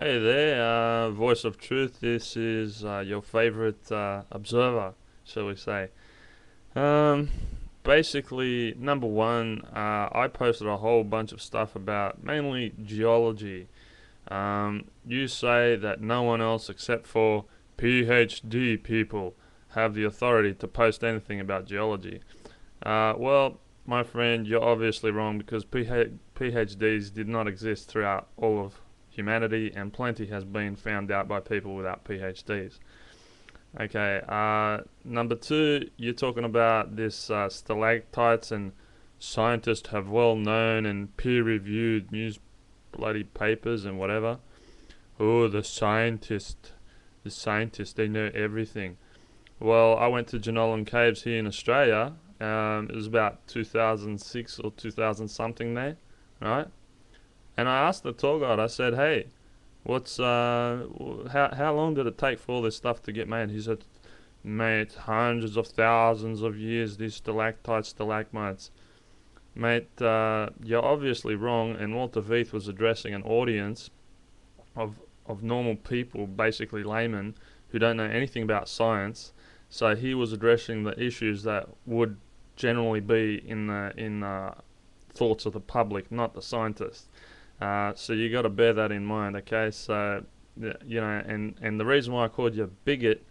Hey there, voice of truth. This is your favorite observer, shall we say. Um, Basically, number one, I posted a whole bunch of stuff about mainly geology. You say that no one else except for PhD people have the authority to post anything about geology. Well, my friend, you're obviously wrong because PhDs did not exist throughout all of humanity, and plenty has been found out by people without PhDs. Okay, number two, you're talking about this stalactites, and scientists have well known and peer reviewed news bloody papers and whatever. Oh, the scientists, they know everything. Well, I went to Jenolan Caves here in Australia. It was about 2006 or 2000 something there, right? And I asked the tour guide. I said, "Hey, what's how long did it take for all this stuff to get made?" He said, "Mate, hundreds of thousands of years. These stalactites, stalagmites, mate. You're obviously wrong." And Walter Veith was addressing an audience of normal people, basically laymen, who don't know anything about science. So he was addressing the issues that would generally be in the thoughts of the public, not the scientists. So you got to bear that in mind, okay? So and the reason why I called you a bigot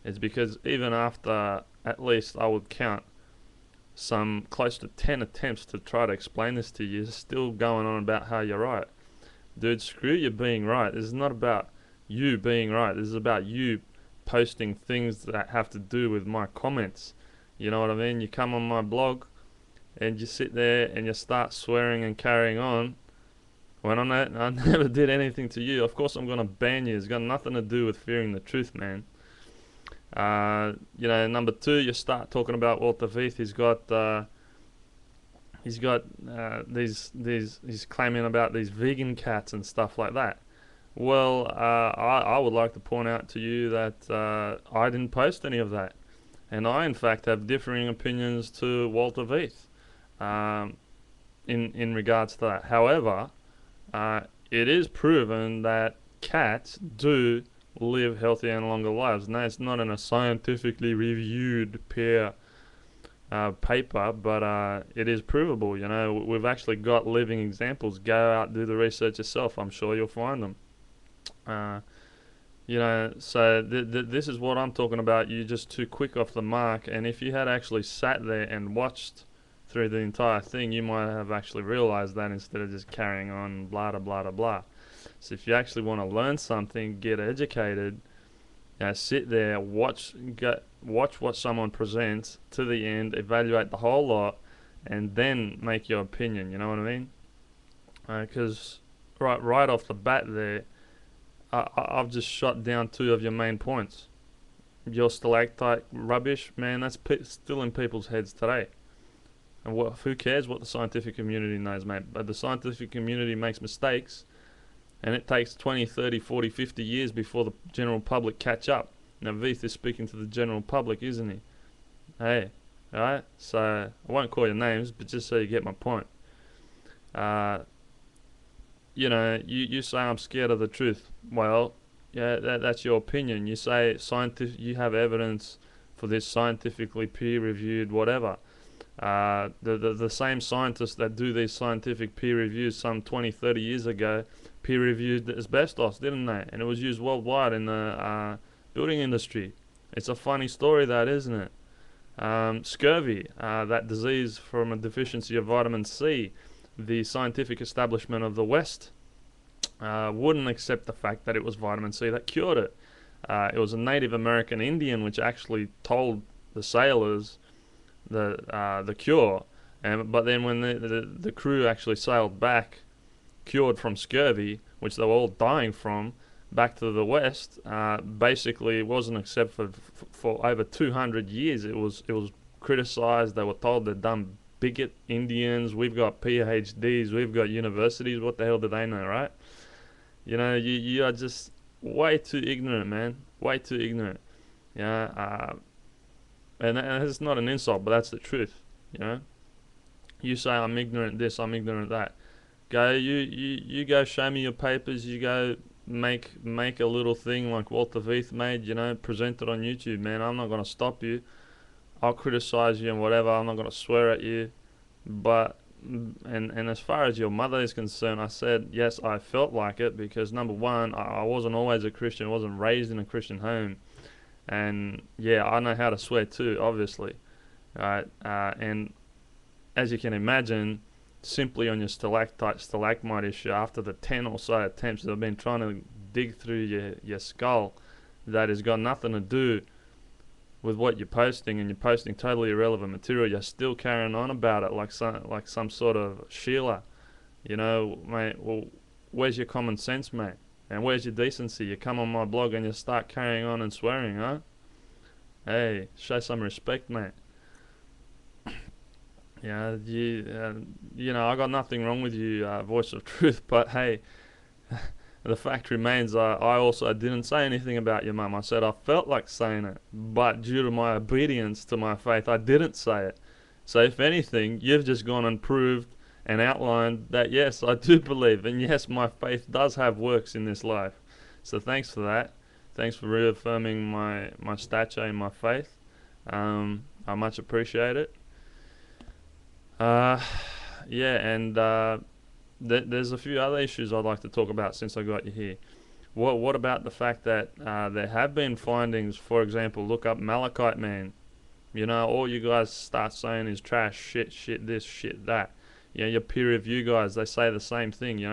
is because even after at least I would count some close to 10 attempts to try to explain this to you, you're still going on about how you're right. Dude, screw you being right. This is not about you being right. This is about you posting things that have to do with my comments. You know what I mean? You come on my blog and you sit there and you start swearing and carrying on when I never did anything to you. Of course I'm gonna ban you. It's got nothing to do with fearing the truth, man. Number two, you start talking about Walter Veith. He's claiming about these vegan cats and stuff like that. Well, I would like to point out to you that I didn't post any of that, and I in fact have differing opinions to Walter Veith in regards to that. However, it is proven that cats do live healthier and longer lives. Now, it's not in a scientifically reviewed peer paper, but it is provable. You know, we've actually got living examples. Go out, do the research yourself. I'm sure you'll find them. Uh, so this is what I'm talking about. You're just too quick off the mark, and if you had actually sat there and watched through the entire thing, you might have actually realized that instead of just carrying on blah blah blah blah. So if you actually want to learn something, get educated, sit there, watch what someone presents to the end, evaluate the whole lot, and then make your opinion. You know what I mean? Because right off the bat there, I've just shot down two of your main points. Your stalactite rubbish, man, that's still in people's heads today. And who cares what the scientific community knows, mate? But the scientific community makes mistakes, and it takes 20, 30, 40, 50 years before the general public catch up. Now, Veith is speaking to the general public, isn't he? Hey, alright? So, I won't call your names, but just so you get my point. Uh, you say I'm scared of the truth. Well, yeah, that's your opinion. You say you have evidence for this scientifically peer-reviewed whatever. The same scientists that do these scientific peer reviews some 20, 30 years ago peer-reviewed asbestos, didn't they? And it was used worldwide in the building industry. It's a funny story, that, isn't it? Scurvy, that disease from a deficiency of vitamin C. The scientific establishment of the West wouldn't accept the fact that it was vitamin C that cured it. It was a Native American Indian which actually told the sailors the cure, but then when the crew actually sailed back, cured from scurvy, which they were all dying from, back to the West, basically it wasn't accepted for over 200 years. It was criticized. They were told they're dumb bigot Indians. We've got PhDs. We've got universities. What the hell do they know, right? You are just way too ignorant, man. Way too ignorant. Yeah. And it's not an insult, but that's the truth. You say I'm ignorant this, I'm ignorant that. You go show me your papers. You go make a little thing like Walter Veith made, present it on YouTube, man. I'm not gonna stop you. I'll criticize you and whatever. I'm not gonna swear at you, but and as far as your mother is concerned, I said yes, I felt like it because number one, I wasn't always a Christian. I wasn't raised in a Christian home, and yeah, I know how to swear too, obviously, right? And as you can imagine, simply on your stalactite stalagmite issue, after the 10 or so attempts that I've been trying to dig through your skull, that has got nothing to do with what you're posting, and you're posting totally irrelevant material, you're still carrying on about it like some sort of Sheila, mate. Well, where's your common sense, mate? And where's your decency? You come on my blog and you start carrying on and swearing, huh? Hey, show some respect, mate. Yeah, I got nothing wrong with you, voice of truth, but hey, the fact remains, I also didn't say anything about your mum. I said I felt like saying it, but due to my obedience to my faith, I didn't say it. So if anything, you've just gone and proved and outlined that yes, I do believe, and yes, my faith does have works in this life. So thanks for that. Thanks for reaffirming my stature in my faith. I much appreciate it. Yeah, and there's a few other issues I'd like to talk about since I got you here. What about the fact that there have been findings? For example, look up Malachite Man. All you guys start saying is trash, shit this, shit that. Your peer review guys, they say the same thing,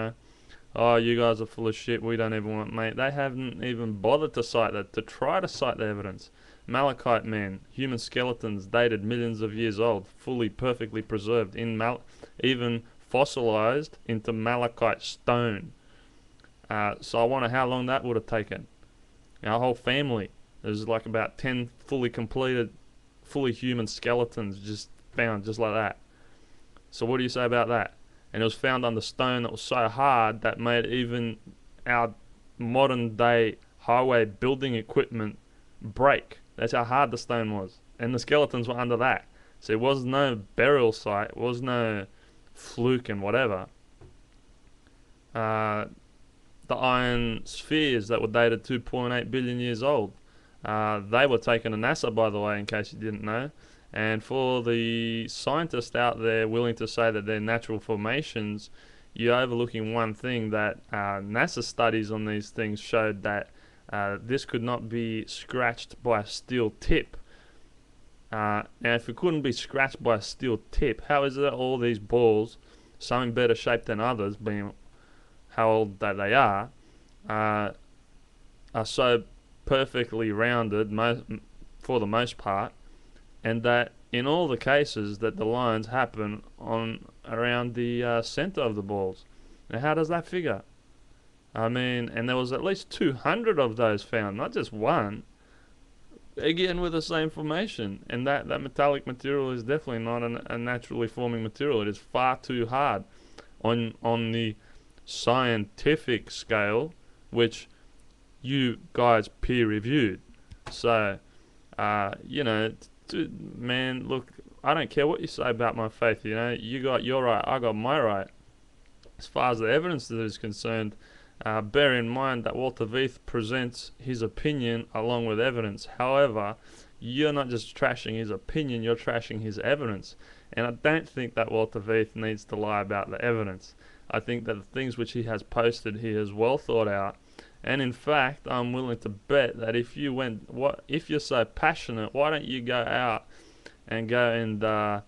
Oh, you guys are full of shit, we don't even want, mate. They haven't even bothered to cite that, to try to cite the evidence. Malachite Man, human skeletons dated millions of years old, fully perfectly preserved, even fossilized into malachite stone. So I wonder how long that would have taken. Our whole family, there's like about 10 fully completed, fully human skeletons just found just like that. So what do you say about that? And it was found under stone that was so hard that made even our modern day highway building equipment break. That's how hard the stone was. And the skeletons were under that. So it was no burial site, it was no fluke and whatever. The iron spheres that were dated 2.8 billion years old, they were taken to NASA, by the way, in case you didn't know. And for the scientists out there willing to say that they're natural formations, you're overlooking one thing, that NASA studies on these things showed that this could not be scratched by a steel tip. Now, if it couldn't be scratched by a steel tip, how is it that all these balls, some in better shape than others, being how old that they are so perfectly rounded for the most part, and that in all the cases that the lines happen on around the center of the balls? Now, how does that figure? I mean, and there was at least 200 of those found, not just one. Again, with the same formation, and that metallic material is definitely not a naturally forming material. It is far too hard on the scientific scale, which you guys peer reviewed. So, dude, man, look, I don't care what you say about my faith. You got your right, I got my right. As far as the evidence is concerned, bear in mind that Walter Veith presents his opinion along with evidence. However, you're not just trashing his opinion, you're trashing his evidence. And I don't think that Walter Veith needs to lie about the evidence. I think that the things which he has posted, he has well thought out. And in fact, I'm willing to bet that if you're so passionate, why don't you go out and go and go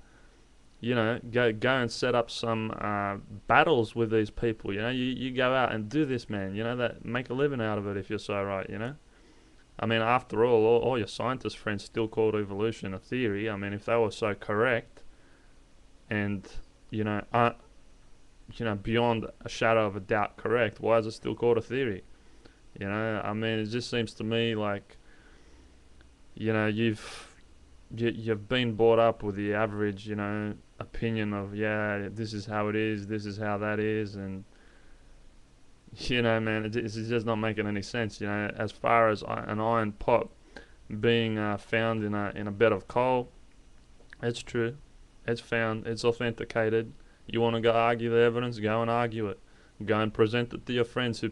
and set up some battles with these people. You go out and do this, man. That make a living out of it if you're so right. I mean, after all your scientist friends still called evolution a theory. I mean, if they were so correct, and beyond a shadow of a doubt correct, why is it still called a theory? I mean, it just seems to me like you've been brought up with the average opinion of, this is how it is, this is how that is, and man, it's just not making any sense. As far as an iron pot being found in a bed of coal, it's true, it's found, it's authenticated. You want to go argue the evidence, go and argue it, go and present it to your friends who